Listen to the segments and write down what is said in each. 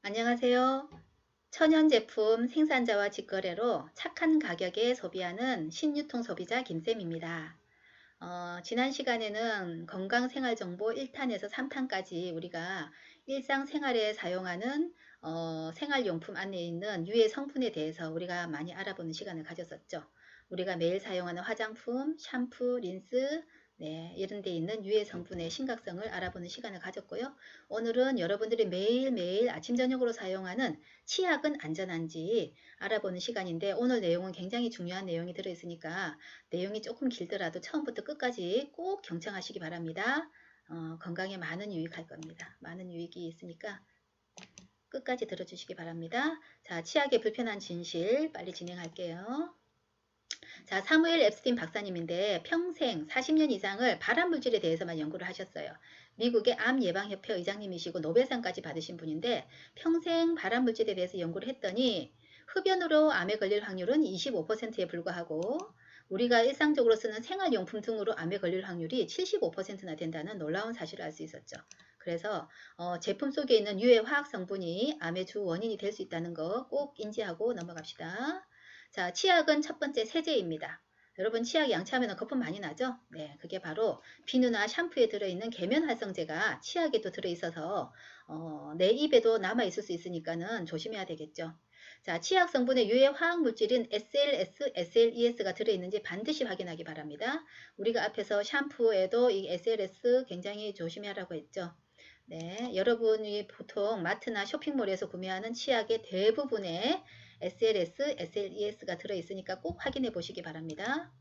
안녕하세요. 천연 제품 생산자와 직거래로 착한 가격에 소비하는 신유통 소비자 김쌤입니다. 지난 시간에는 건강생활정보 1탄에서 3탄까지 우리가 일상생활에 사용하는 생활용품 안에 있는 유해 성분에 대해서 우리가 많이 알아보는 시간을 가졌었죠. 우리가 매일 사용하는 화장품, 샴푸, 린스, 네, 이런 데 있는 유해 성분의 심각성을 알아보는 시간을 가졌고요. 오늘은 여러분들이 매일매일 아침 저녁으로 사용하는 치약은 안전한지 알아보는 시간인데, 오늘 내용은 굉장히 중요한 내용이 들어있으니까 내용이 조금 길더라도 처음부터 끝까지 꼭 경청하시기 바랍니다. 건강에 많은 유익할 겁니다. 많은 유익이 있으니까 끝까지 들어주시기 바랍니다. 자, 치약의 불편한 진실 빨리 진행할게요. 자, 사무엘 앱스틴 박사님인데 평생 40년 이상을 발암물질에 대해서만 연구를 하셨어요. 미국의 암예방협회 의장님이시고 노벨상까지 받으신 분인데 평생 발암물질에 대해서 연구를 했더니 흡연으로 암에 걸릴 확률은 25%에 불과하고 우리가 일상적으로 쓰는 생활용품 등으로 암에 걸릴 확률이 75%나 된다는 놀라운 사실을 알 수 있었죠. 그래서 제품 속에 있는 유해 화학 성분이 암의 주 원인이 될 수 있다는 거 꼭 인지하고 넘어갑시다. 자, 치약은 첫 번째 세제입니다. 여러분 치약 양치하면 거품 많이 나죠? 네, 그게 바로 비누나 샴푸에 들어있는 계면활성제가 치약에도 들어있어서 내 입에도 남아있을 수 있으니까는 조심해야 되겠죠. 자, 치약 성분의 유해 화학물질인 SLS, SLES가 들어있는지 반드시 확인하기 바랍니다. 우리가 앞에서 샴푸에도 이 SLS 굉장히 조심하라고 했죠. 네, 여러분이 보통 마트나 쇼핑몰에서 구매하는 치약의 대부분에 SLS, SLES가 들어있으니까 꼭 확인해 보시기 바랍니다.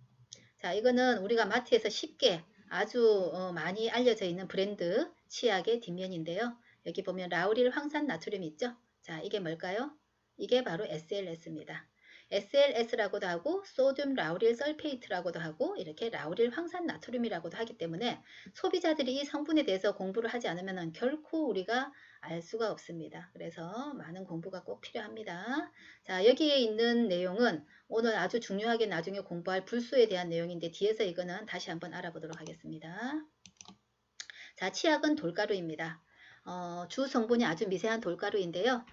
자, 이거는 우리가 마트에서 쉽게 아주 많이 알려져 있는 브랜드 치약의 뒷면인데요. 여기 보면 라우릴 황산 나트륨 있죠? 자, 이게 뭘까요? 이게 바로 SLS입니다. SLS라고도 하고 소듐 라우릴 설페이트라고도 하고 이렇게 라우릴 황산 나트륨이라고도 하기 때문에 소비자들이 이 성분에 대해서 공부를 하지 않으면 결코 우리가 알 수가 없습니다. 그래서 많은 공부가 꼭 필요합니다. 자, 여기에 있는 내용은 오늘 아주 중요하게 나중에 공부할 불소에 대한 내용인데 뒤에서 이거는 다시 한번 알아보도록 하겠습니다. 자, 치약은 돌가루입니다. 주 성분이 아주 미세한 돌가루인데요.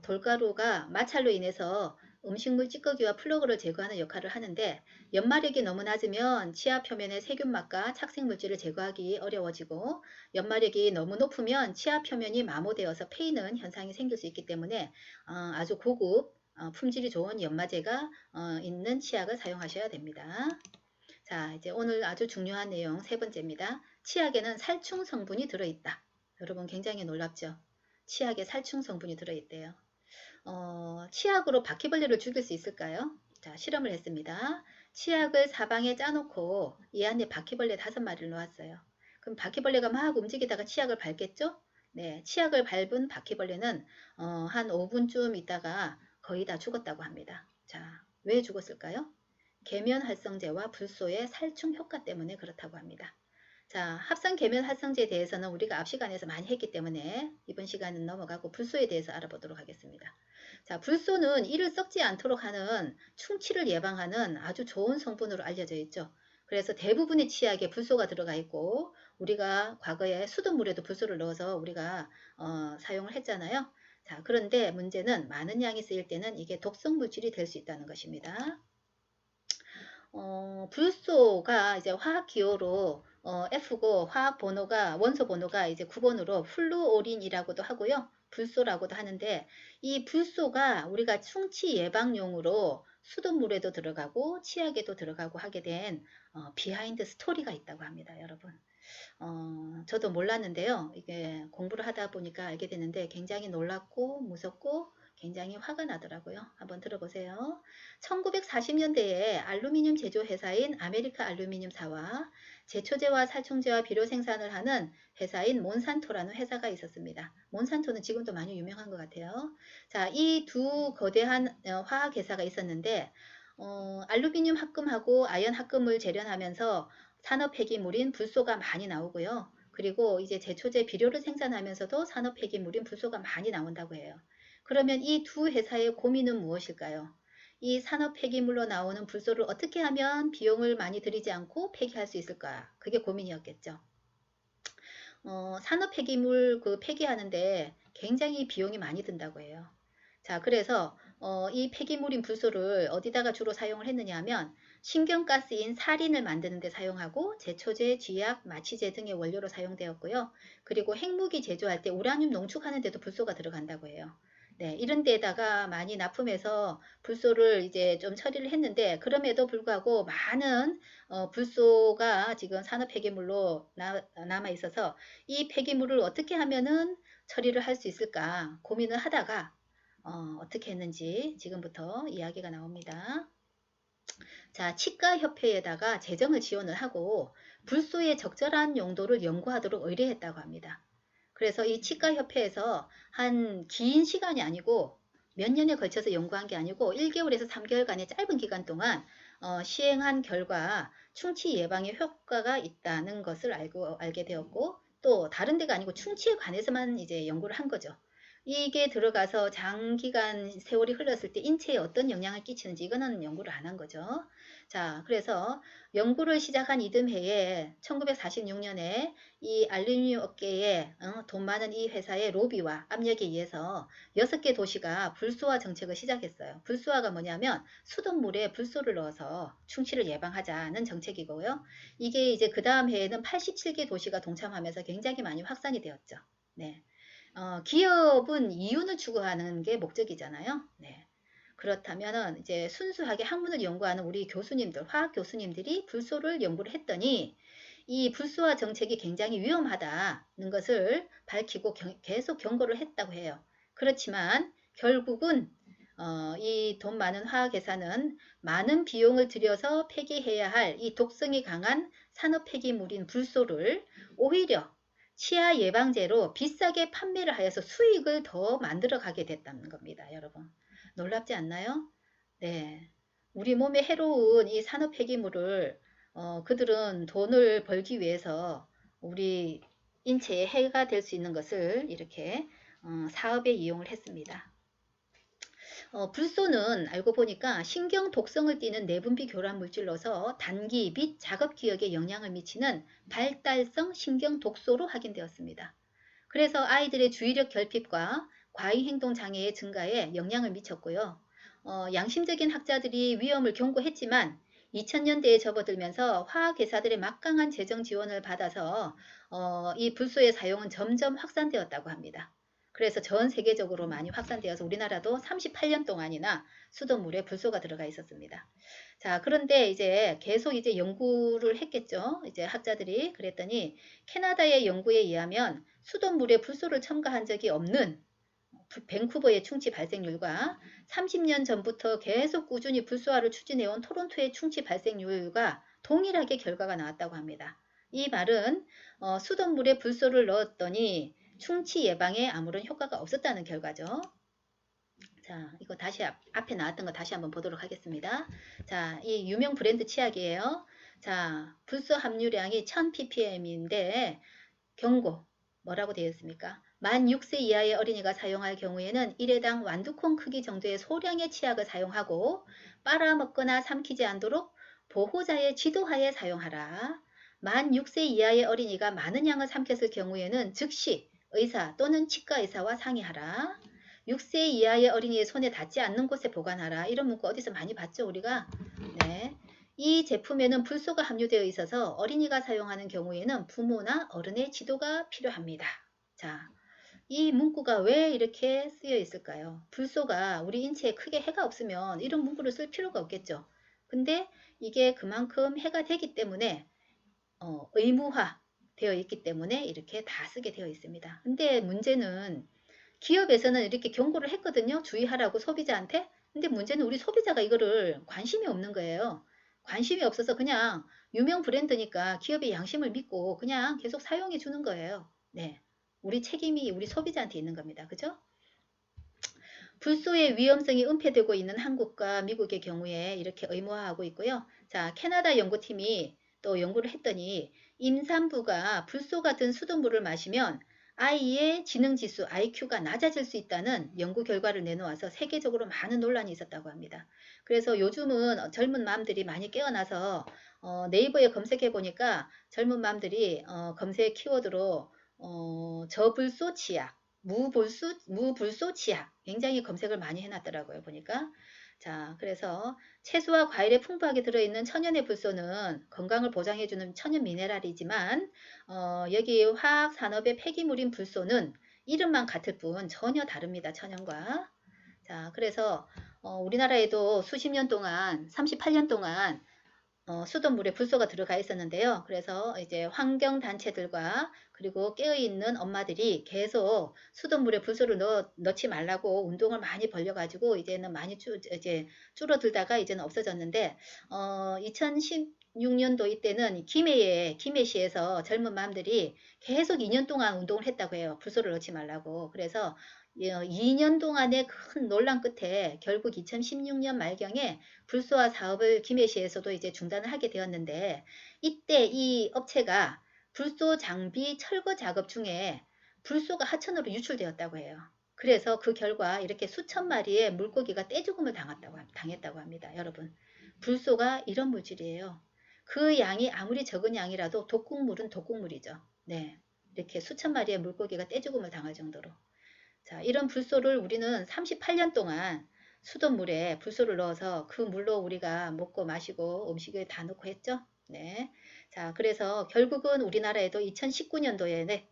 돌가루가 마찰로 인해서 음식물 찌꺼기와 플러그를 제거하는 역할을 하는데 연마력이 너무 낮으면 치아 표면의 세균막과 착색물질을 제거하기 어려워지고 연마력이 너무 높으면 치아 표면이 마모되어서 패이는 현상이 생길 수 있기 때문에 아주 고급 품질이 좋은 연마제가 있는 치약을 사용하셔야 됩니다. 자, 이제 오늘 아주 중요한 내용 세 번째입니다. 치약에는 살충 성분이 들어있다. 여러분 굉장히 놀랍죠? 치약에 살충 성분이 들어있대요. 치약으로 바퀴벌레를 죽일 수 있을까요? 자, 실험을 했습니다. 치약을 사방에 짜놓고 이 안에 바퀴벌레 5마리를 놓았어요. 그럼 바퀴벌레가 막 움직이다가 치약을 밟겠죠? 네, 치약을 밟은 바퀴벌레는 한 5분쯤 있다가 거의 다 죽었다고 합니다. 자, 왜 죽었을까요? 계면활성제와 불소의 살충 효과 때문에 그렇다고 합니다. 자, 합성 계면 활성제에 대해서는 우리가 앞 시간에서 많이 했기 때문에 이번 시간은 넘어가고 불소에 대해서 알아보도록 하겠습니다. 자, 불소는 이를 썩지 않도록 하는 충치를 예방하는 아주 좋은 성분으로 알려져 있죠. 그래서 대부분의 치약에 불소가 들어가 있고 우리가 과거에 수돗물에도 불소를 넣어서 우리가 사용을 했잖아요. 자, 그런데 문제는 많은 양이 쓰일 때는 이게 독성 물질이 될 수 있다는 것입니다. 불소가 이제 화학 기호로 F고 화학 번호가 원소 번호가 이제 9번으로 플루오린이라고도 하고요. 불소라고도 하는데 이 불소가 우리가 충치 예방용으로 수돗물에도 들어가고 치약에도 들어가고 하게 된 비하인드 스토리가 있다고 합니다, 여러분. 저도 몰랐는데요. 이게 공부를 하다 보니까 알게 되는데 굉장히 놀랍고 무섭고 굉장히 화가 나더라고요. 한번 들어보세요. 1940년대에 알루미늄 제조회사인 아메리카 알루미늄사와 제초제와 살충제와 비료 생산을 하는 회사인 몬산토라는 회사가 있었습니다. 몬산토는 지금도 많이 유명한 것 같아요. 자, 이 두 거대한 화학회사가 있었는데 알루미늄 합금하고 아연 합금을 재련하면서 산업 폐기물인 불소가 많이 나오고요. 그리고 이제 제초제 비료를 생산하면서도 산업 폐기물인 불소가 많이 나온다고 해요. 그러면 이 두 회사의 고민은 무엇일까요? 이 산업 폐기물로 나오는 불소를 어떻게 하면 비용을 많이 들이지 않고 폐기할 수 있을까? 그게 고민이었겠죠. 산업 폐기물 그 폐기하는데 굉장히 비용이 많이 든다고 해요. 자, 그래서 이 폐기물인 불소를 어디다가 주로 사용을 했느냐 하면 신경가스인 사린을 만드는 데 사용하고 제초제, 쥐약, 마취제 등의 원료로 사용되었고요. 그리고 핵무기 제조할 때 우라늄 농축하는 데도 불소가 들어간다고 해요. 네, 이런 데다가 많이 납품해서 불소를 이제 좀 처리를 했는데, 그럼에도 불구하고 많은 불소가 지금 산업 폐기물로 남아 있어서 이 폐기물을 어떻게 하면은 처리를 할 수 있을까 고민을 하다가 어떻게 했는지 지금부터 이야기가 나옵니다. 자, 치과협회에다가 재정을 지원을 하고 불소의 적절한 용도를 연구하도록 의뢰했다고 합니다. 그래서 이 치과협회에서 한 긴 시간이 아니고 몇 년에 걸쳐서 연구한 게 아니고 1개월에서 3개월간의 짧은 기간 동안 시행한 결과 충치 예방에 효과가 있다는 것을 알게 되었고, 또 다른 데가 아니고 충치에 관해서만 이제 연구를 한 거죠. 이게 들어가서 장기간 세월이 흘렀을 때 인체에 어떤 영향을 끼치는지 이거는 연구를 안 한 거죠. 자, 그래서 연구를 시작한 이듬해에 1946년에 이 알루미늄 업계에 돈 많은 이 회사의 로비와 압력에 의해서 6개 도시가 불소화 정책을 시작했어요. 불소화가 뭐냐면 수돗물에 불소를 넣어서 충치를 예방하자는 정책이고요. 이게 이제 그 다음 해에는 87개 도시가 동참하면서 굉장히 많이 확산이 되었죠. 네. 기업은 이윤을 추구하는 게 목적이잖아요. 네. 그렇다면은 이제 순수하게 학문을 연구하는 우리 교수님들, 화학 교수님들이 불소를 연구를 했더니 이 불소화 정책이 굉장히 위험하다는 것을 밝히고 계속 경고를 했다고 해요. 그렇지만 결국은 이 돈 많은 화학회사는 많은 비용을 들여서 폐기해야 할 이 독성이 강한 산업 폐기물인 불소를 오히려 치아 예방제로 비싸게 판매를 하여서 수익을 더 만들어 가게 됐다는 겁니다. 여러분. 놀랍지 않나요? 네. 우리 몸에 해로운 이 산업 폐기물을 그들은 돈을 벌기 위해서 우리 인체에 해가 될 수 있는 것을 이렇게 사업에 이용을 했습니다. 불소는 알고 보니까 신경 독성을 띠는 내분비 교란 물질로서 단기 및 작업 기억에 영향을 미치는 발달성 신경 독소로 확인되었습니다. 그래서 아이들의 주의력 결핍과 과잉 행동 장애의 증가에 영향을 미쳤고요. 양심적인 학자들이 위험을 경고했지만 2000년대에 접어들면서 화학회사들의 막강한 재정 지원을 받아서 이 불소의 사용은 점점 확산되었다고 합니다. 그래서 전 세계적으로 많이 확산되어서 우리나라도 38년 동안이나 수돗물에 불소가 들어가 있었습니다. 자, 그런데 이제 계속 이제 연구를 했겠죠. 이제 학자들이 그랬더니 캐나다의 연구에 의하면 수돗물에 불소를 첨가한 적이 없는 밴쿠버의 충치 발생률과 30년 전부터 계속 꾸준히 불소화를 추진해온 토론토의 충치 발생률과 동일하게 결과가 나왔다고 합니다. 이 말은 수돗물에 불소를 넣었더니 충치 예방에 아무런 효과가 없었다는 결과죠. 자, 이거 다시 앞에 나왔던 거 다시 한번 보도록 하겠습니다. 자, 이 유명 브랜드 치약이에요. 자, 불소 함유량이 1000ppm인데 경고 뭐라고 되어 있습니까? 만 6세 이하의 어린이가 사용할 경우에는 1회당 완두콩 크기 정도의 소량의 치약을 사용하고 빨아먹거나 삼키지 않도록 보호자의 지도하에 사용하라. 만 6세 이하의 어린이가 많은 양을 삼켰을 경우에는 즉시 의사 또는 치과 의사와 상의하라. 6세 이하의 어린이의 손에 닿지 않는 곳에 보관하라. 이런 문구 어디서 많이 봤죠, 우리가? 네. 이 제품에는 불소가 함유되어 있어서 어린이가 사용하는 경우에는 부모나 어른의 지도가 필요합니다. 자, 이 문구가 왜 이렇게 쓰여 있을까요? 불소가 우리 인체에 크게 해가 없으면 이런 문구를 쓸 필요가 없겠죠. 근데 이게 그만큼 해가 되기 때문에 의무화 되어 있기 때문에 이렇게 다 쓰게 되어 있습니다. 근데 문제는 기업에서는 이렇게 경고를 했거든요. 주의하라고 소비자한테. 근데 문제는 우리 소비자가 이거를 관심이 없는 거예요. 관심이 없어서 그냥 유명 브랜드니까 기업의 양심을 믿고 그냥 계속 사용해 주는 거예요. 네. 우리 책임이 우리 소비자한테 있는 겁니다. 그죠? 불소의 위험성이 은폐되고 있는 한국과 미국의 경우에 이렇게 의무화하고 있고요. 자, 캐나다 연구팀이 또 연구를 했더니 임산부가 불소 같은 수돗물을 마시면 아이의 지능지수 IQ가 낮아질 수 있다는 연구 결과를 내놓아서 세계적으로 많은 논란이 있었다고 합니다. 그래서 요즘은 젊은 맘들이 많이 깨어나서 네이버에 검색해 보니까 젊은 맘들이 검색 키워드로 저불소 치약, 무불소 치약. 굉장히 검색을 많이 해놨더라고요. 보니까. 자, 그래서 채소와 과일에 풍부하게 들어있는 천연의 불소는 건강을 보장해주는 천연 미네랄이지만 여기 화학산업의 폐기물인 불소는 이름만 같을 뿐 전혀 다릅니다. 천연과. 자, 그래서 우리나라에도 수십 년 동안 38년 동안 수돗물에 불소가 들어가 있었는데요. 그래서 이제 환경단체들과 그리고 깨어있는 엄마들이 계속 수돗물에 불소를 넣지 말라고 운동을 많이 벌려가지고 이제는 많이 이제 줄어들다가 이제는 없어졌는데 2016년도 이때는 김해시에서 젊은 맘들이 계속 2년 동안 운동을 했다고 해요. 불소를 넣지 말라고. 그래서 2년 동안의 큰 논란 끝에 결국 2016년 말경에 불소화 사업을 김해시에서도 이제 중단을 하게 되었는데 이때 이 업체가 불소 장비 철거 작업 중에 불소가 하천으로 유출되었다고 해요. 그래서 그 결과 이렇게 수천 마리의 물고기가 떼죽음을 당했다고 합니다. 여러분, 불소가 이런 물질이에요. 그 양이 아무리 적은 양이라도 독극물은 독극물이죠. 네, 이렇게 수천 마리의 물고기가 떼죽음을 당할 정도로. 자, 이런 불소를 우리는 38년 동안 수돗물에 불소를 넣어서 그 물로 우리가 먹고 마시고 음식에 다 넣고 했죠. 네. 자, 그래서 결국은 우리나라에도 2019년도에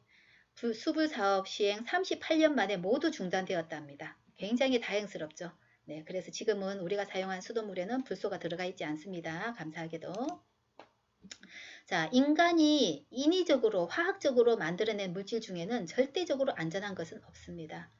수불 사업 시행 38년 만에 모두 중단되었답니다. 굉장히 다행스럽죠. 네, 그래서 지금은 우리가 사용한 수돗물에는 불소가 들어가 있지 않습니다. 감사하게도. 자, 인간이 인위적으로 화학적으로 만들어낸 물질 중에는 절대적으로 안전한 것은 없습니다.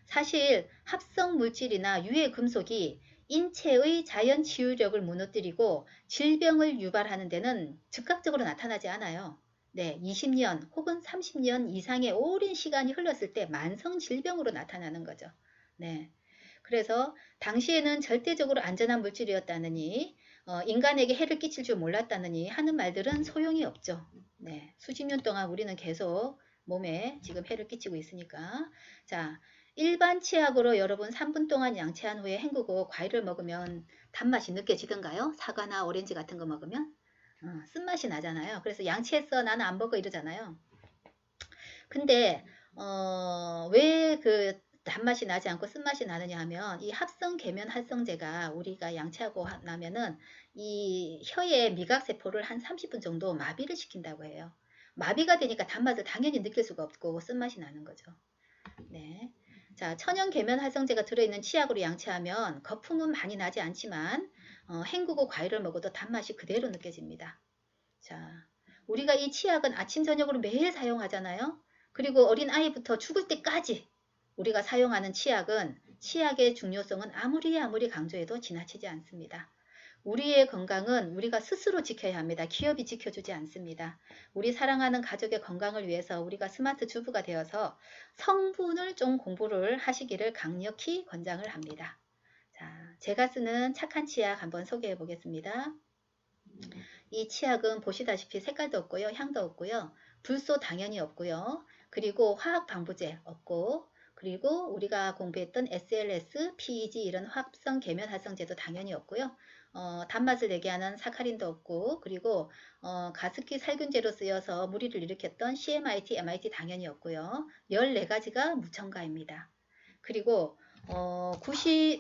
사실 합성 물질이나 유해 금속이 인체의 자연 치유력을 무너뜨리고 질병을 유발하는 데는 즉각적으로 나타나지 않아요. 네, 20년 혹은 30년 이상의 오랜 시간이 흘렀을 때 만성 질병으로 나타나는 거죠. 네. 그래서 당시에는 절대적으로 안전한 물질이었다느니 인간에게 해를 끼칠 줄 몰랐다느니 하는 말들은 소용이 없죠. 네, 수십 년 동안 우리는 계속 몸에 지금 해를 끼치고 있으니까. 자, 일반 치약으로 여러분 3분 동안 양치한 후에 헹구고 과일을 먹으면 단맛이 느껴지던가요? 사과나 오렌지 같은 거 먹으면 쓴맛이 나잖아요. 그래서 양치했어 나는 안 먹어 이러잖아요. 근데 왜 그 단맛이 나지 않고 쓴맛이 나느냐 하면 이 합성 계면 활성제가 우리가 양치하고 나면은 이 혀의 미각세포를 한 30분 정도 마비를 시킨다고 해요. 마비가 되니까 단맛을 당연히 느낄 수가 없고 쓴맛이 나는 거죠. 네. 자, 천연 계면 활성제가 들어있는 치약으로 양치하면 거품은 많이 나지 않지만 헹구고 과일을 먹어도 단맛이 그대로 느껴집니다. 자, 우리가 이 치약은 아침 저녁으로 매일 사용하잖아요. 그리고 어린아이부터 죽을 때까지 우리가 사용하는 치약은 치약의 중요성은 아무리 강조해도 지나치지 않습니다. 우리의 건강은 우리가 스스로 지켜야 합니다. 기업이 지켜주지 않습니다. 우리 사랑하는 가족의 건강을 위해서 우리가 스마트 주부가 되어서 성분을 좀 공부를 하시기를 강력히 권장을 합니다. 자, 제가 쓰는 착한 치약 한번 소개해 보겠습니다. 이 치약은 보시다시피 색깔도 없고요. 향도 없고요. 불소 당연히 없고요. 그리고 화학 방부제 없고 그리고 우리가 공부했던 SLS, PEG 이런 합성 계면 활성제도 당연히 없고요. 단맛을 내게 하는 사카린도 없고 그리고 가습기 살균제로 쓰여서 무리를 일으켰던 CMIT, MIT 당연히 없고요. 14가지가 무첨가입니다. 그리고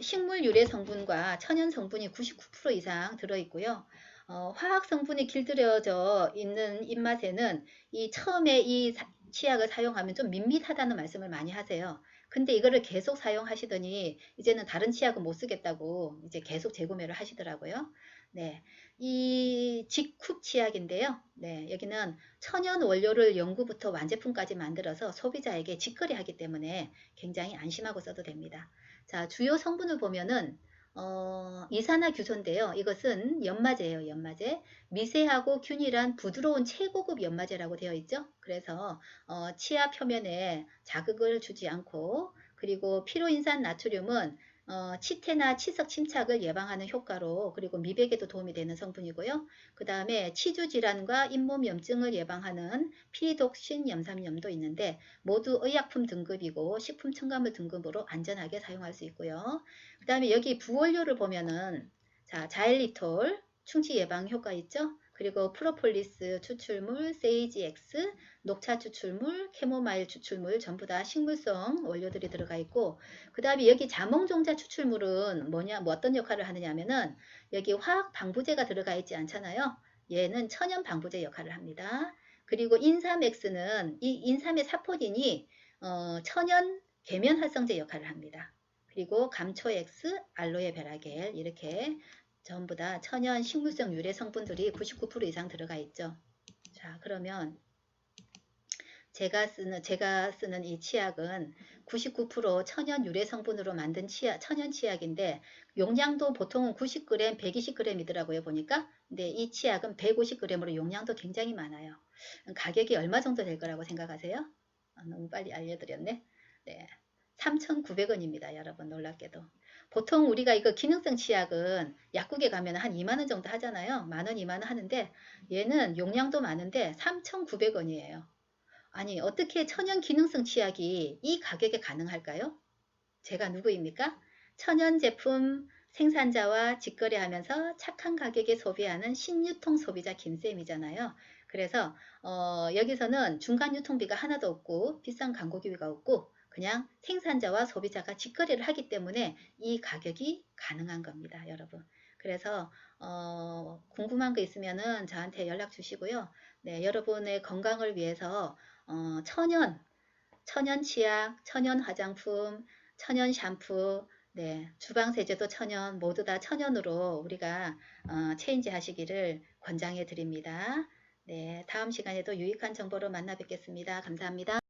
식물 유래 성분과 천연 성분이 99% 이상 들어있고요. 화학 성분이 길들여져 있는 입맛에는 처음에 이 치약을 사용하면 좀 밋밋하다는 말씀을 많이 하세요. 근데 이거를 계속 사용하시더니 이제는 다른 치약은 못 쓰겠다고 이제 계속 재구매를 하시더라고요. 네, 이 직쿡 치약인데요. 네, 여기는 천연 원료를 연구부터 완제품까지 만들어서 소비자에게 직거래하기 때문에 굉장히 안심하고 써도 됩니다. 자, 주요 성분을 보면은 이산화규소인데요. 이것은 연마제예요. 연마제. 미세하고 균일한 부드러운 최고급 연마제라고 되어 있죠. 그래서 치아 표면에 자극을 주지 않고 그리고 피로인산 나트륨은 치태나 치석 침착을 예방하는 효과로 그리고 미백에도 도움이 되는 성분이고요. 그 다음에 치주질환과 잇몸염증을 예방하는 피독신 염산염도 있는데 모두 의약품 등급이고 식품 첨가물 등급으로 안전하게 사용할 수 있고요. 그 다음에 여기 부원료를 보면은 자, 자일리톨 충치 예방 효과 있죠? 그리고 프로폴리스 추출물, 세이지 X, 녹차 추출물, 캐모마일 추출물 전부 다 식물성 원료들이 들어가 있고, 그 다음에 여기 자몽종자 추출물은 뭐냐, 뭐 어떤 역할을 하느냐 하면은 여기 화학 방부제가 들어가 있지 않잖아요. 얘는 천연 방부제 역할을 합니다. 그리고 인삼X는 이 인삼의 사포닌이 천연 계면 활성제 역할을 합니다. 그리고 감초X, 알로에 베라겔 이렇게 전부 다 천연 식물성 유래 성분들이 99% 이상 들어가 있죠. 자, 그러면 제가 쓰는 이 치약은 99% 천연 유래 성분으로 만든 천연 치약인데 용량도 보통은 90g, 120g이더라고요 보니까. 근데 이 치약은 150g으로 용량도 굉장히 많아요. 가격이 얼마 정도 될 거라고 생각하세요? 너무 빨리 알려드렸네. 네, 3,900원입니다. 여러분 놀랍게도. 보통 우리가 이거 기능성 치약은 약국에 가면 한 2만원 정도 하잖아요. 만원, 2만원 하는데 얘는 용량도 많은데 3,900원이에요. 아니 어떻게 천연 기능성 치약이 이 가격에 가능할까요? 제가 누구입니까? 천연 제품 생산자와 직거래하면서 착한 가격에 소비하는 신유통 소비자 김쌤이잖아요. 그래서 여기서는 중간 유통비가 하나도 없고 비싼 광고비가 없고 그냥 생산자와 소비자가 직거래를 하기 때문에 이 가격이 가능한 겁니다, 여러분. 그래서 궁금한 거 있으면은 저한테 연락 주시고요. 네, 여러분의 건강을 위해서 천연 치약, 천연 화장품, 천연 샴푸, 네, 주방 세제도 천연, 모두 다 천연으로 우리가 체인지 하시기를 권장해 드립니다. 네, 다음 시간에도 유익한 정보로 만나 뵙겠습니다. 감사합니다.